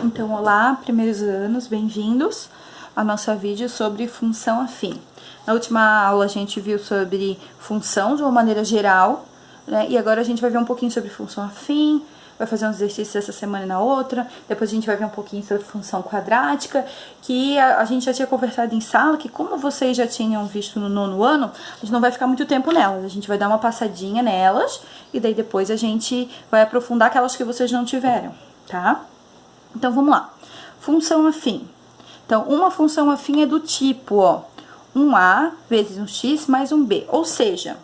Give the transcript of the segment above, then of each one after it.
Então, olá, primeiros anos, bem-vindos ao nosso vídeo sobre função afim. Na última aula a gente viu sobre função de uma maneira geral, né? E agora a gente vai ver um pouquinho sobre função afim, vai fazer uns exercícios essa semana e na outra, depois a gente vai ver um pouquinho sobre função quadrática, que a gente já tinha conversado em sala, que como vocês já tinham visto no nono ano, a gente não vai ficar muito tempo nelas, a gente vai dar uma passadinha nelas, e daí depois a gente vai aprofundar aquelas que vocês não tiveram, tá? Então, vamos lá. Função afim. Então, uma função afim é do tipo, ó, um A vezes um X mais um B. Ou seja,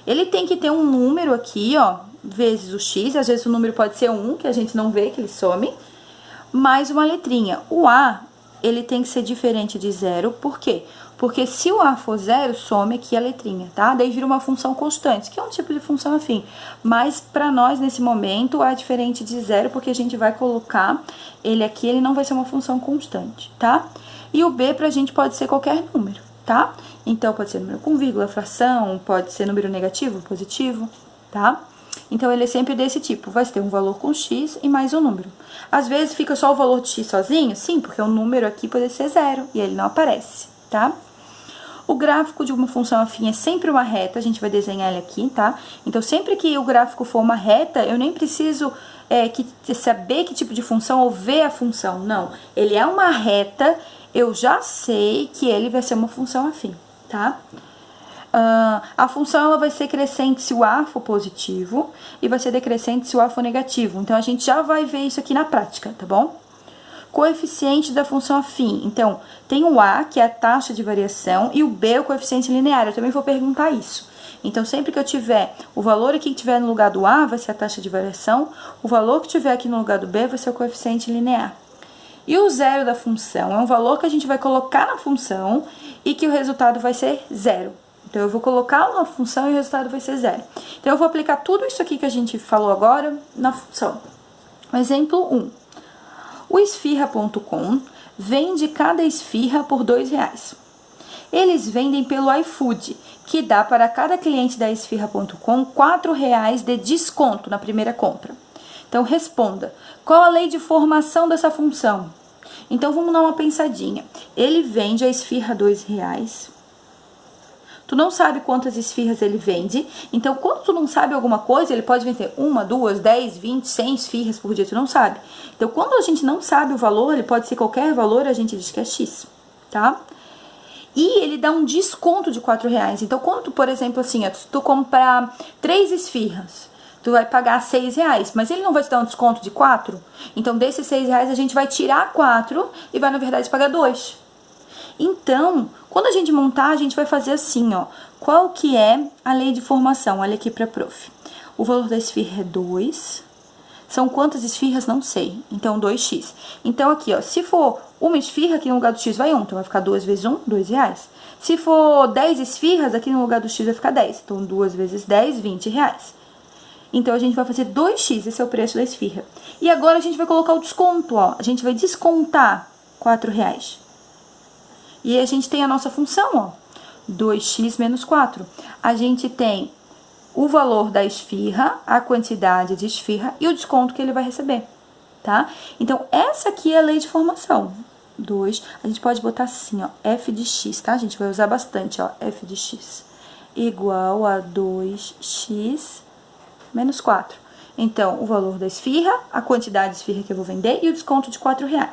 ele tem que ter um número aqui, ó, vezes o X. Às vezes o número pode ser 1, que a gente não vê, que ele some. Mais uma letrinha. O A, ele tem que ser diferente de 0. Por quê? Porque se o A for 0, some aqui a letrinha, tá? Daí vira uma função constante, que é um tipo de função afim. Mas para nós, nesse momento, A é diferente de 0, porque a gente vai colocar ele aqui, ele não vai ser uma função constante, tá? E o B pra gente pode ser qualquer número, tá? Então, pode ser número com vírgula, fração, pode ser número negativo, positivo, tá? Então, ele é sempre desse tipo, vai ter um valor com x e mais um número. Às vezes, fica só o valor de x sozinho? Sim, porque o número aqui pode ser 0 e ele não aparece, tá? O gráfico de uma função afim é sempre uma reta, a gente vai desenhar ele aqui, tá? Então, sempre que o gráfico for uma reta, eu nem preciso saber que tipo de função ou ver a função, não. Ele é uma reta, eu já sei que ele vai ser uma função afim, tá? A função ela vai ser crescente se o A for positivo e vai ser decrescente se o A for negativo. Então, a gente já vai ver isso aqui na prática, tá bom? Coeficiente da função afim. Então, tem o A, que é a taxa de variação, e o B, o coeficiente linear. Eu também vou perguntar isso. Então, sempre que eu tiver o valor aqui que tiver no lugar do A, vai ser a taxa de variação. O valor que tiver aqui no lugar do B vai ser o coeficiente linear. E o zero da função é um valor que a gente vai colocar na função e que o resultado vai ser zero. Então, eu vou colocar uma função e o resultado vai ser zero. Então, eu vou aplicar tudo isso aqui que a gente falou agora na função. Exemplo 1. O esfirra.com vende cada esfirra por R$2. Eles vendem pelo iFood, que dá para cada cliente da esfirra.com R$4 de desconto na primeira compra. Então, responda, qual a lei de formação dessa função? Então, vamos dar uma pensadinha. Ele vende a esfirra R$2. Tu não sabe quantas esfirras ele vende, então quando tu não sabe alguma coisa, ele pode vender 1, 2, 10, 20, 100 esfirras por dia, tu não sabe. Então, quando a gente não sabe o valor, ele pode ser qualquer valor, a gente diz que é X, tá? E ele dá um desconto de R$4. Então, quando tu, por exemplo, assim, se tu comprar 3 esfirras, tu vai pagar R$6, mas ele não vai te dar um desconto de 4? Então, desses R$6, a gente vai tirar 4 e vai, na verdade, pagar 2. Então, quando a gente montar, a gente vai fazer assim, ó. Qual que é a lei de formação? Olha aqui pra prof. O valor da esfirra é 2. São quantas esfirras? Não sei. Então, 2x. Então, aqui, ó. Se for uma esfirra, aqui no lugar do x vai 1. Então, vai ficar 2 vezes 1, R$2. Se for 10 esfirras, aqui no lugar do x vai ficar 10. Então, 2 vezes 10, R$20. Então, a gente vai fazer 2x. Esse é o preço da esfirra. E agora, a gente vai colocar o desconto, ó. A gente vai descontar R$4. E a gente tem a nossa função, ó, 2x menos 4. A gente tem o valor da esfirra, a quantidade de esfirra e o desconto que ele vai receber, tá? Então, essa aqui é a lei de formação. 2, a gente pode botar assim, ó, f de x, tá? A gente vai usar bastante, ó, f de x igual a 2x menos 4. Então, o valor da esfirra, a quantidade de esfirra que eu vou vender e o desconto de R$4.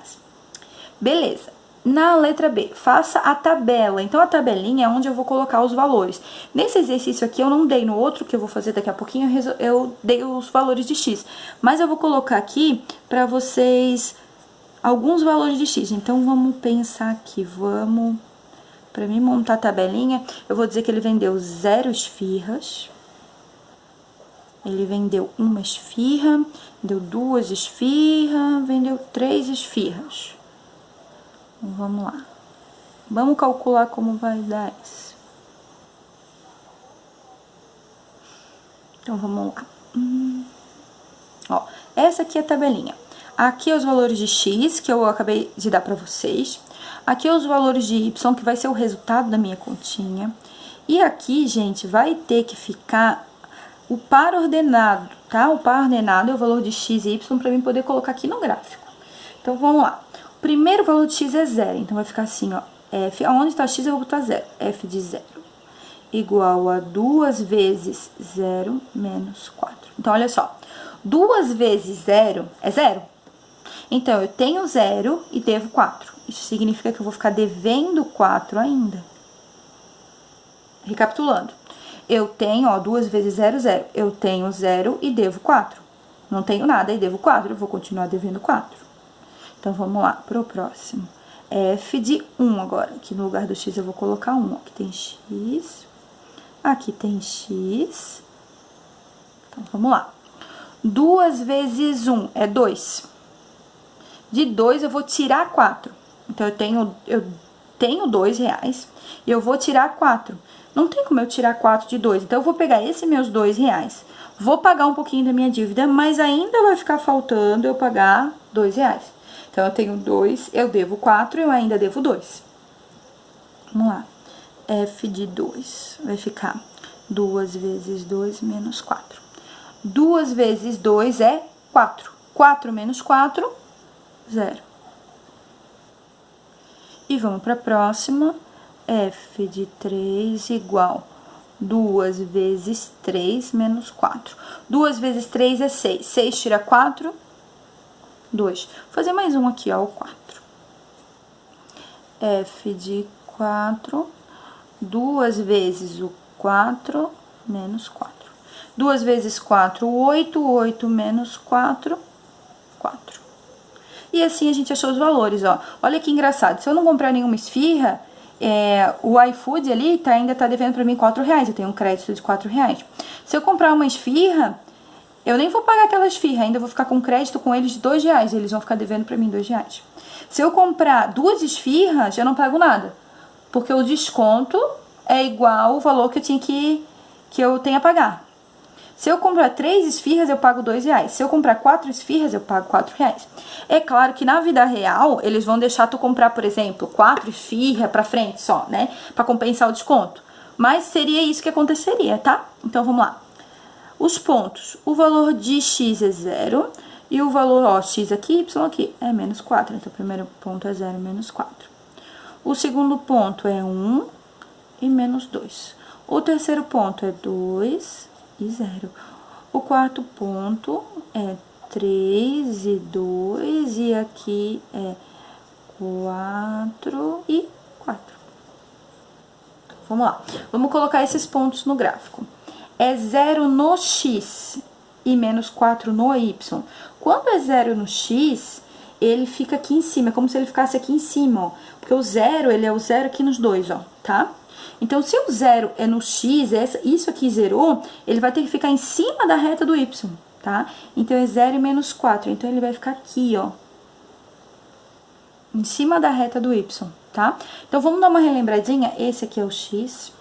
Beleza. Na letra B, faça a tabela. Então, a tabelinha é onde eu vou colocar os valores. Nesse exercício aqui, eu não dei. No outro que eu vou fazer daqui a pouquinho, eu dei os valores de x. Mas eu vou colocar aqui para vocês alguns valores de x. Então, vamos pensar aqui. Para mim montar a tabelinha, eu vou dizer que ele vendeu 0 esfirras. Ele vendeu 1 esfirra, vendeu 2 esfirras, vendeu 3 esfirras. Vamos lá. Vamos calcular como vai dar isso. Então, vamos lá. Ó, essa aqui é a tabelinha. Aqui é os valores de x, que eu acabei de dar pra vocês. Aqui é os valores de y, que vai ser o resultado da minha continha. E aqui, gente, vai ter que ficar o par ordenado, tá? O par ordenado é o valor de x e y pra mim poder colocar aqui no gráfico. Então, vamos lá. O primeiro valor de x é 0, então vai ficar assim, ó. F, aonde está x eu vou botar 0. F de 0 igual a 2 vezes 0 menos 4. Então, olha só. 2 vezes 0 é 0. Então, eu tenho 0 e devo 4. Isso significa que eu vou ficar devendo 4 ainda. Recapitulando. Eu tenho, ó, 2 vezes 0, 0. Eu tenho 0 e devo 4. Não tenho nada e devo 4. Eu vou continuar devendo 4. Então, vamos lá pro próximo. F de 1 agora. Aqui no lugar do x eu vou colocar 1. Aqui tem x. Aqui tem x. Então, vamos lá. 2 vezes 1 é 2. De 2 eu vou tirar 4. Então, eu tenho 2 reais e eu vou tirar 4. Não tem como eu tirar 4 de 2. Então, eu vou pegar esses meus 2 reais. Vou pagar um pouquinho da minha dívida, mas ainda vai ficar faltando eu pagar 2 reais. Então, eu tenho 2, eu devo 4 e eu ainda devo 2. Vamos lá. F de 2 vai ficar 2 vezes 2 menos 4. 2 vezes 2 é 4. 4 menos 4, 0. E vamos para a próxima. F de 3 igual 2 vezes 3 menos 4. 2 vezes 3 é 6. 6 tira 4, 2. Vou fazer mais um aqui, ó, o 4. F de 4, 2 vezes o 4 menos 4. 2 vezes 4, 8. 8 menos 4, 4. E assim a gente achou os valores, ó. Olha que engraçado. Se eu não comprar nenhuma esfirra, o iFood ali ainda tá devendo pra mim 4 reais. Eu tenho um crédito de 4 reais. Se eu comprar uma esfirra, eu nem vou pagar aquela esfirra. Ainda vou ficar com crédito com eles de 2 reais. Eles vão ficar devendo pra mim 2 reais. Se eu comprar 2 esfirras, eu não pago nada. Porque o desconto é igual o valor que eu tenho a pagar. Se eu comprar 3 esfirras, eu pago 2 reais. Se eu comprar 4 esfirras, eu pago 4 reais. É claro que na vida real, eles vão deixar tu comprar, por exemplo, 4 esfirras pra frente só, né? Pra compensar o desconto. Mas seria isso que aconteceria, tá? Então, vamos lá. Os pontos. O valor de x é 0. E o valor, ó, x aqui, y aqui, é menos 4. Então, o primeiro ponto é 0, menos 4. O segundo ponto é 1 e menos 2. O terceiro ponto é 2 e 0. O quarto ponto é 3 e 2, e aqui é 4 e 4. Vamos lá. Vamos colocar esses pontos no gráfico. É 0 no x e menos 4 no y. Quando é 0 no x, ele fica aqui em cima. É como se ele ficasse aqui em cima, ó. Porque o 0, ele é o 0 aqui nos dois, ó, tá? Então, se o 0 é no x, isso aqui zerou, ele vai ter que ficar em cima da reta do y, tá? Então, é 0 e menos 4. Então, ele vai ficar aqui, ó. Em cima da reta do y, tá? Então, vamos dar uma relembradinha. Esse aqui é o x,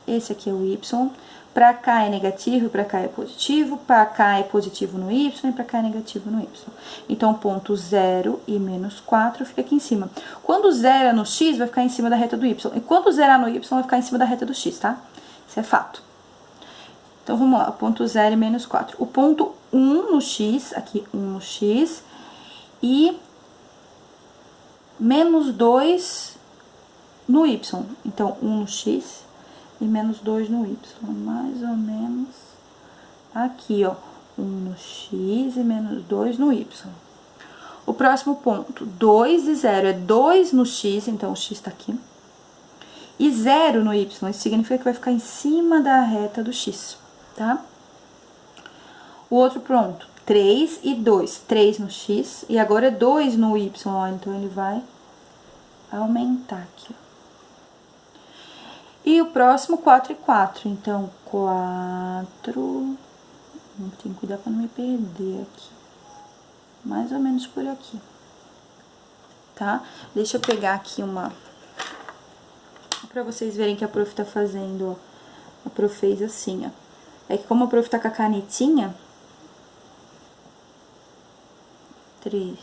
esse aqui é o y. Pra cá é negativo, pra cá é positivo. Pra cá é positivo no y e pra cá é negativo no y. Então, ponto 0 e menos 4 fica aqui em cima. Quando zera no x, vai ficar em cima da reta do y. E quando zerar no y, vai ficar em cima da reta do x, tá? Isso é fato. Então, vamos lá. Ponto 0 e menos 4. O ponto 1 no x, aqui 1 no x. E menos 2 no y. Então, 1 no x e menos 2 no y. Mais ou menos aqui, ó. 1 no x e menos 2 no y. O próximo ponto, 2 e 0 é 2 no x, então o x tá aqui. E 0 no y, isso significa que vai ficar em cima da reta do x, tá? O outro ponto, 3 e 2, 3 no x, e agora é 2 no y, ó, então ele vai aumentar aqui, ó. E o próximo, 4 e 4. Então, 4... Tem que cuidar pra não me perder aqui. Mais ou menos por aqui. Tá? Deixa eu pegar aqui uma... Pra vocês verem que a prof tá fazendo, ó. A prof fez assim, ó. É que como a prof tá com a canetinha... 3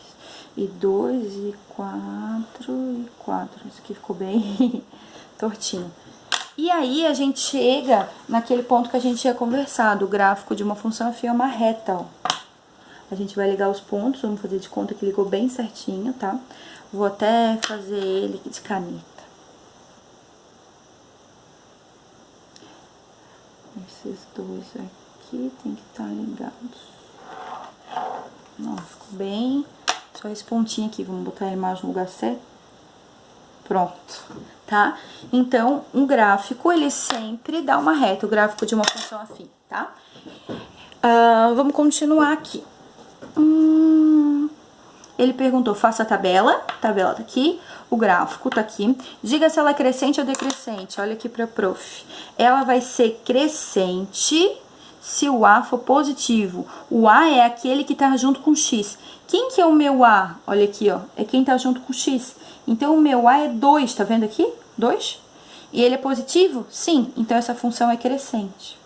e 2 e 4 e 4. Isso aqui ficou bem tortinho. E aí, a gente chega naquele ponto que a gente tinha conversado. O gráfico de uma função afim é uma reta, ó. A gente vai ligar os pontos, vamos fazer de conta que ligou bem certinho, tá? Vou até fazer ele de caneta. Esses dois aqui tem que estar ligados. Ó, ficou bem. Só esse pontinho aqui, vamos botar ele mais no lugar certo. Pronto, tá? Então, um gráfico, ele sempre dá uma reta, o gráfico de uma função afim, tá? Vamos continuar aqui. Ele perguntou, faça a tabela tá aqui, o gráfico tá aqui. Diga se ela é crescente ou decrescente, olha aqui pra prof. Ela vai ser crescente se o A for positivo. O A é aquele que tá junto com X. Quem que é o meu A? Olha aqui, ó, é quem tá junto com X. Então, o meu A é 2, tá vendo aqui? 2. E ele é positivo? Sim, então essa função é crescente.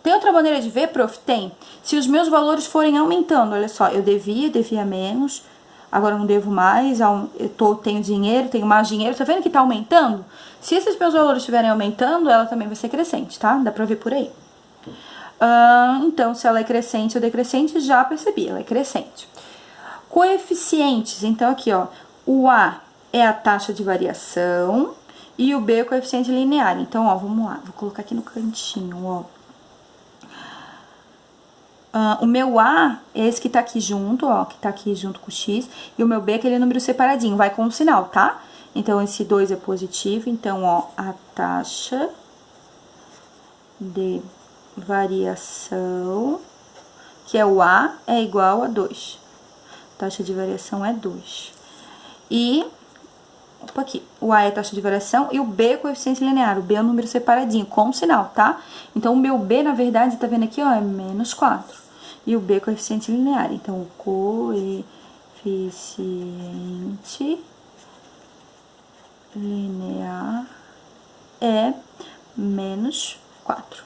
Tem outra maneira de ver, prof? Tem. Se os meus valores forem aumentando, olha só, eu devia menos, agora eu não devo mais, tenho dinheiro, tenho mais dinheiro, tá vendo que tá aumentando? Se esses meus valores estiverem aumentando, ela também vai ser crescente, tá? Dá pra ver por aí. Então, se ela é crescente ou decrescente, já percebi, ela é crescente. Coeficientes, então aqui, ó, o A é a taxa de variação e o B é o coeficiente linear. Então, ó, vamos lá, vou colocar aqui no cantinho, ó. O meu A é esse que tá aqui junto, ó, que tá aqui junto com o X, e o meu B é aquele número separadinho, vai com um sinal, tá? Então, esse 2 é positivo, então, ó, a taxa de variação, que é o A, é igual a 2. Taxa de variação é 2. E, opa, aqui, o A é a taxa de variação e o B é o coeficiente linear, o B é o número separadinho, com um sinal, tá? Então, o meu B, na verdade, tá vendo aqui, ó, é menos 4. E o B é coeficiente linear. Então, o coeficiente linear é menos 4.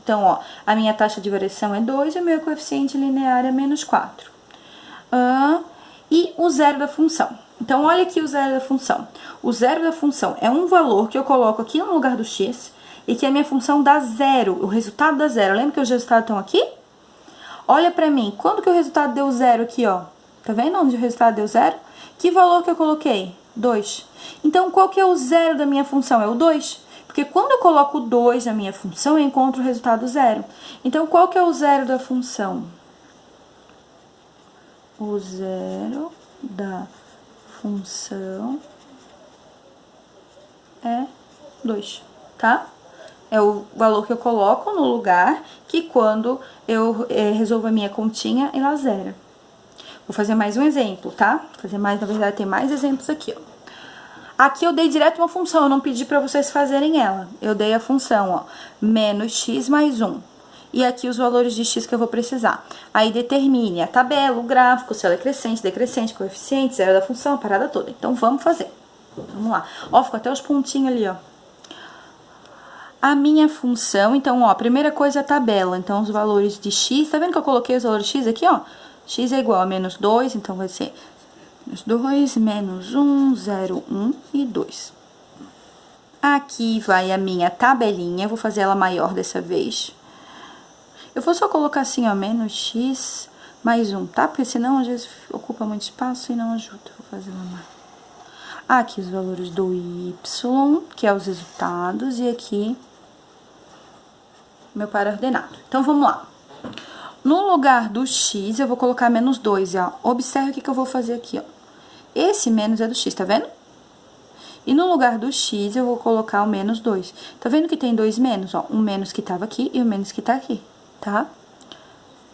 Então, ó, a minha taxa de variação é 2 e o meu coeficiente linear é menos 4. E o zero da função. Então, olha aqui o zero da função. O zero da função é um valor que eu coloco aqui no lugar do x e que a minha função dá zero, o resultado dá zero. Lembra que os resultados estão aqui? Olha pra mim, quando que o resultado deu zero aqui, ó? Tá vendo onde o resultado deu zero? Que valor que eu coloquei? 2. Então, qual que é o zero da minha função? É o 2. Porque quando eu coloco o 2 na minha função, eu encontro o resultado zero. Então, qual que é o zero da função? O zero da função é 2, tá? É o valor que eu coloco no lugar que quando eu resolvo a minha continha, ela zera. Vou fazer mais um exemplo, tá? Na verdade, tem mais exemplos aqui, ó. Aqui eu dei direto uma função, eu não pedi pra vocês fazerem ela. Eu dei a função, ó, menos x mais 1. E aqui os valores de x que eu vou precisar. Aí determine a tabela, o gráfico, se ela é crescente, decrescente, coeficiente, zero da função, a parada toda. Então, vamos fazer. Vamos lá. Ó, ficou até os pontinhos ali, ó. A minha função, então, ó, a primeira coisa é a tabela. Então, os valores de x, tá vendo que eu coloquei os valores de x aqui, ó? X é igual a menos 2, então vai ser menos 2, menos 1, 0, 1 e 2. Aqui vai a minha tabelinha, vou fazer ela maior dessa vez. Eu vou só colocar assim, ó, menos x mais 1, tá? Porque senão, às vezes, ocupa muito espaço e não ajuda. Vou fazer ela mais. Aqui os valores do y, que é os resultados, e aqui meu par ordenado. Então, vamos lá. No lugar do x, eu vou colocar menos 2, ó. Observe o que eu vou fazer aqui, ó. Esse menos é do x, tá vendo? E no lugar do x, eu vou colocar o menos 2. Tá vendo que tem dois menos, ó? Um menos que tava aqui e o menos que tá aqui, tá?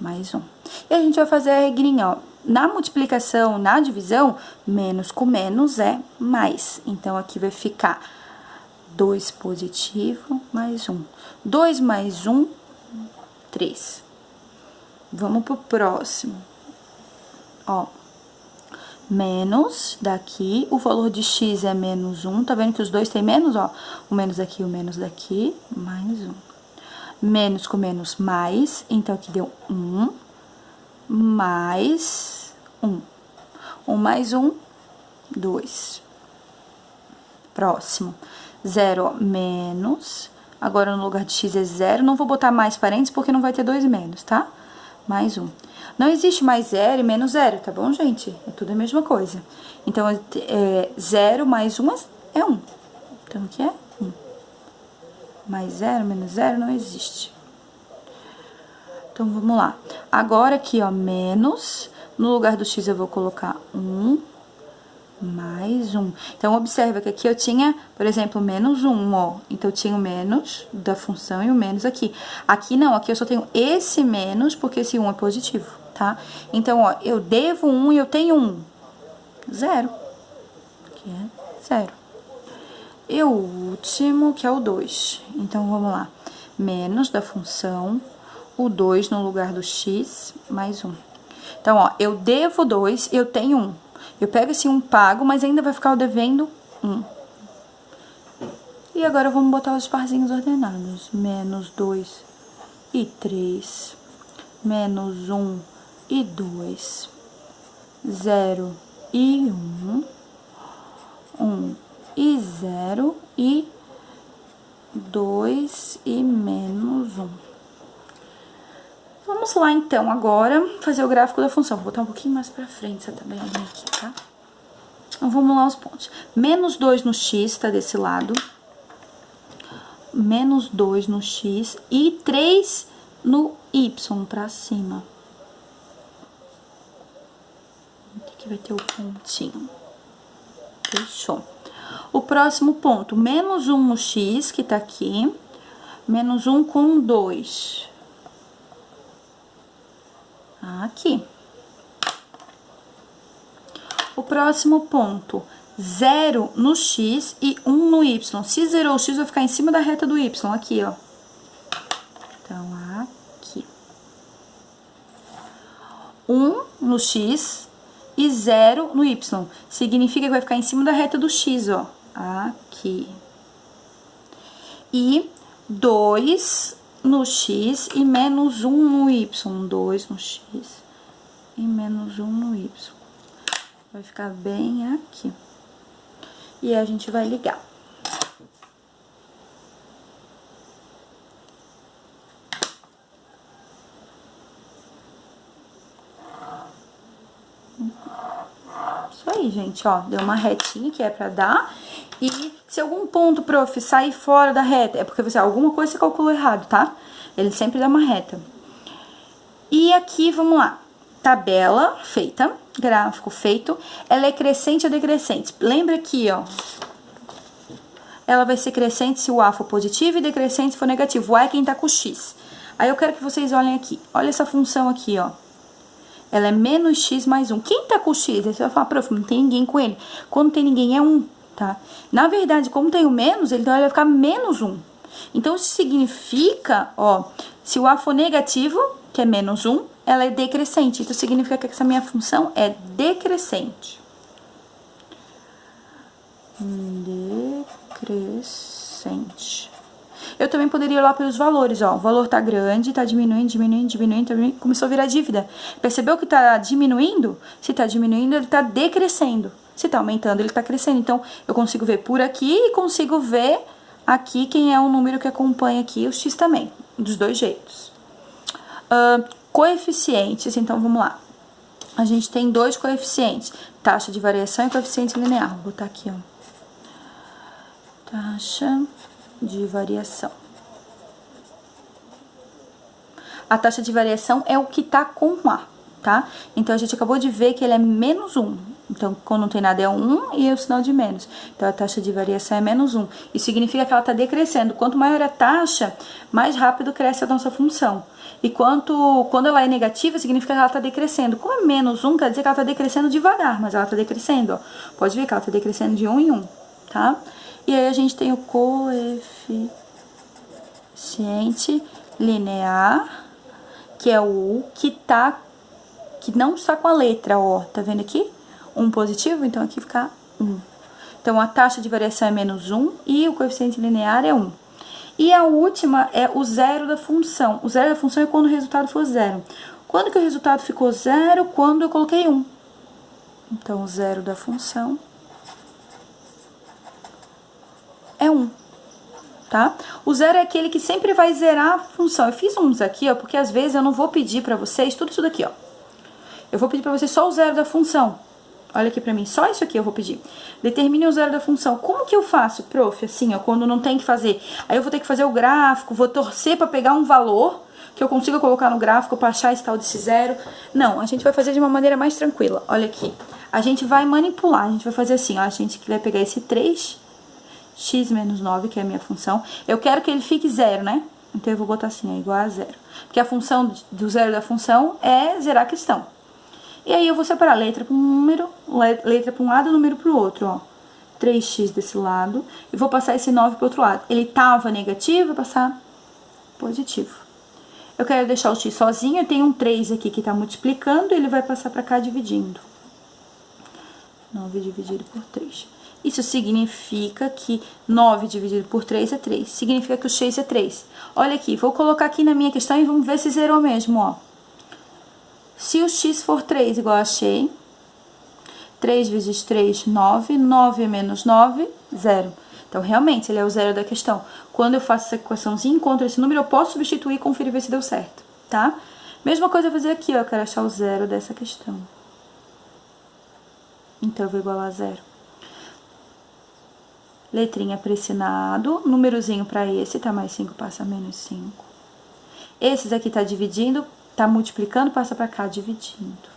Mais um. E a gente vai fazer a regrinha, ó. Na multiplicação, na divisão, menos com menos é mais. Então, aqui vai ficar 2 positivo mais 1. 2 mais 1, 3. Vamos pro próximo. Ó. Menos daqui, o valor de x é menos 1. Tá vendo que os dois tem menos, ó? O menos daqui, o menos daqui, mais 1. Menos com menos, mais. Então, aqui deu 1. Mais 1. 1 mais 1, 2. Próximo. 0, ó, menos. Agora, no lugar de x é 0. Não vou botar mais parênteses, porque não vai ter 2 menos, tá? mais 1. Não existe mais 0 e menos 0, tá bom, gente? É tudo a mesma coisa. Então, 0 mais 1 é 1. Então, aqui é 1. Mais 0, menos 0 não existe. Então, vamos lá. Agora, aqui, ó, menos. No lugar do x, eu vou colocar 1 mais 1. Então, observa que aqui eu tinha, por exemplo, menos 1, ó. Então, eu tinha o menos da função e o menos aqui. Aqui não, aqui eu só tenho esse menos, porque esse 1 é positivo, tá? Então, ó, eu devo 1 e eu tenho 1. 0. Aqui é 0. E o último, que é o 2. Então, vamos lá. Menos da função, o 2 no lugar do x, mais 1. Então, ó, eu devo 2, eu tenho 1. Eu pego esse 1, pago, mas ainda vai ficar devendo 1. E agora, vamos botar os parzinhos ordenados. Menos 2 e 3. Menos 1 e 2. 0 e 1. 1 e 0 e 2 e menos 1. Vamos lá, então, agora, fazer o gráfico da função. Vou botar um pouquinho mais pra frente essa tabelinha aqui, tá? Então, vamos lá aos pontos. Menos 2 no x, tá desse lado. Menos 2 no x e 3 no y, pra cima. Aqui vai ter o pontinho. Fechou. O próximo ponto, menos 1 no x, que tá aqui. Menos 1 com 2. Aqui. O próximo ponto, 0 no x e 1 no y. Se zerou o x, vai ficar em cima da reta do y, aqui, ó. Então, aqui. 1 no x e 0 no y. Significa que vai ficar em cima da reta do x, ó. Aqui. E 2 no x e menos 1 no y. 2 no x e menos 1 no y. Vai ficar bem aqui. E a gente vai ligar. Isso aí, gente, ó. Deu uma retinha que é pra dar. E se algum ponto, prof, sair fora da reta, é porque você, alguma coisa você calculou errado, tá? Ele sempre dá uma reta. E aqui, vamos lá. Tabela feita, gráfico feito. Ela é crescente ou decrescente? Lembra aqui, ó. Ela vai ser crescente se o A for positivo e decrescente se for negativo. O A é quem tá com o x. Aí eu quero que vocês olhem aqui. Olha essa função aqui, ó. Ela é menos x mais 1. Quem tá com o x? Aí você vai falar, prof, não tem ninguém com ele. Quando tem ninguém é 1, tá? Na verdade, como tem o menos, então ele vai ficar menos 1. Então, isso significa, ó, se o A for negativo, que é menos 1, ela é decrescente. Isso significa que essa minha função é decrescente. Decrescente. Eu também poderia ir lá pelos valores, ó. O valor tá grande, tá diminuindo, diminuindo, diminuindo, diminuindo. Começou a virar dívida. Percebeu que tá diminuindo? Se tá diminuindo, ele tá decrescendo. Se tá aumentando, ele tá crescendo. Então, eu consigo ver por aqui e consigo ver aqui quem é o número que acompanha aqui, o x também. Dos dois jeitos. Coeficientes, então, vamos lá. A gente tem dois coeficientes. Taxa de variação e coeficiente linear. Vou botar aqui, ó. Taxa de variação. A taxa de variação é o que tá com A, tá? Então, a gente acabou de ver que ele é menos 1. Então, quando não tem nada é 1 e é o sinal de menos. Então, a taxa de variação é menos 1. Isso significa que ela tá decrescendo. Quanto maior a taxa, mais rápido cresce a nossa função. E quando ela é negativa, significa que ela tá decrescendo. Como é menos 1, quer dizer que ela tá decrescendo devagar, mas ela tá decrescendo, ó. Pode ver que ela tá decrescendo de 1 em 1, tá? E aí, a gente tem o coeficiente linear, que é o que não está com a letra, ó. Tá vendo aqui? 1 positivo, então aqui fica 1. Então, a taxa de variação é menos 1 e o coeficiente linear é 1. E a última é o zero da função. O zero da função é quando o resultado for 0. Quando que o resultado ficou 0? Quando eu coloquei 1. Então, o zero da função é 1. tá? O zero é aquele que sempre vai zerar a função. Eu fiz uns aqui, ó, porque às vezes eu não vou pedir pra vocês tudo isso daqui, ó. Eu vou pedir pra vocês só o zero da função. Olha aqui pra mim, só isso aqui eu vou pedir. Determine o zero da função. Como que eu faço, prof? Assim, ó, quando não tem que fazer. Aí eu vou ter que fazer o gráfico, vou torcer pra pegar um valor que eu consiga colocar no gráfico pra achar esse tal desse zero. Não, a gente vai fazer de uma maneira mais tranquila. Olha aqui. A gente vai manipular, a gente vai fazer assim, ó. A gente vai pegar esse 3, x menos 9, que é a minha função. Eu quero que ele fique zero, né? Então eu vou botar assim, ó, igual a zero. Porque a função do zero da função é zerar a questão. E aí eu vou separar letra para um número, letra para um lado e número para o outro, ó. 3x desse lado. E vou passar esse 9 para o outro lado. Ele tava negativo, vou passar positivo. Eu quero deixar o x sozinho, eu tenho um 3 aqui que tá multiplicando, ele vai passar para cá dividindo. 9 dividido por 3. Isso significa que 9 dividido por 3 é 3. Significa que o x é 3. Olha aqui, vou colocar aqui na minha questão e vamos ver se zerou mesmo, ó. Se o x for 3, igual achei, 3 vezes 3, 9, 9 menos 9, 0. Então, realmente, ele é o zero da questão. Quando eu faço essa equaçãozinha, encontro esse número, eu posso substituir e conferir ver se deu certo, tá? Mesma coisa eu vou fazer aqui, ó, eu quero achar o zero dessa questão. Então, eu vou igualar a 0. Letrinha para esse lado, númerozinho para esse, tá? Mais 5 passa menos 5. Esses aqui tá dividindo, tá multiplicando, passa pra cá, dividindo.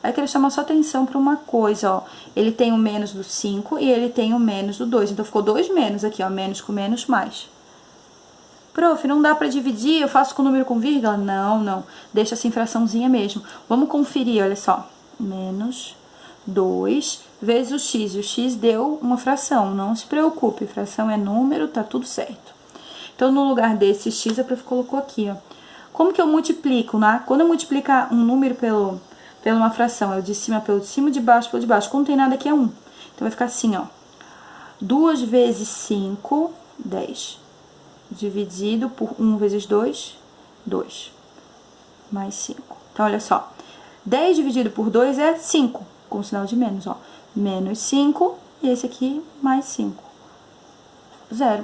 Aí eu quero chamar só atenção pra uma coisa, ó. Ele tem o menos do 5 e ele tem o menos do 2. Então, ficou 2 menos aqui, ó. Menos com menos, mais. Prof, não dá pra dividir? Eu faço com número com vírgula? Não, não. Deixa assim, fraçãozinha mesmo. Vamos conferir, olha só. Menos 2 vezes o x. O x deu uma fração. Não se preocupe, fração é número, tá tudo certo. Então, no lugar desse x, a prof colocou aqui, ó. Como que eu multiplico, né? Quando eu multiplicar um número pela uma fração, é o de cima pelo de cima, de baixo pelo de baixo. Quando não tem nada aqui é 1. Então, vai ficar assim, ó. 2 vezes 5, 10. Dividido por 1 vezes 2, 2. Mais 5. Então, olha só. 10 dividido por 2 é 5, com sinal de menos, ó. Menos 5, e esse aqui, mais 5. 0.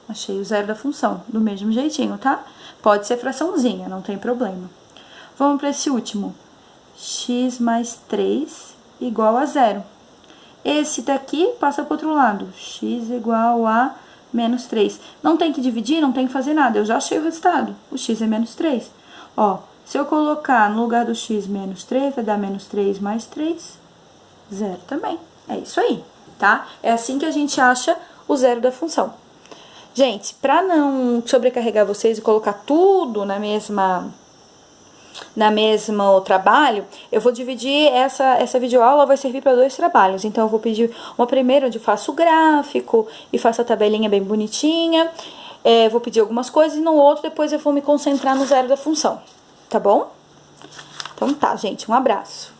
Achei o zero da função, do mesmo jeitinho, tá? Pode ser fraçãozinha, não tem problema. Vamos para esse último. X mais 3 igual a 0. Esse daqui passa para o outro lado. X igual a menos 3. Não tem que dividir, não tem que fazer nada. Eu já achei o resultado. O x é menos 3. Ó, se eu colocar no lugar do x menos 3, vai dar menos 3 mais 3, 0 também. É isso aí, tá? É assim que a gente acha o zero da função. Gente, para não sobrecarregar vocês e colocar tudo na mesma trabalho, eu vou dividir essa videoaula, vai servir para 2 trabalhos. Então, eu vou pedir uma primeira onde eu faço o gráfico e faço a tabelinha bem bonitinha. Vou pedir algumas coisas e no outro depois eu vou me concentrar no zero da função, tá bom? Então tá, gente, um abraço.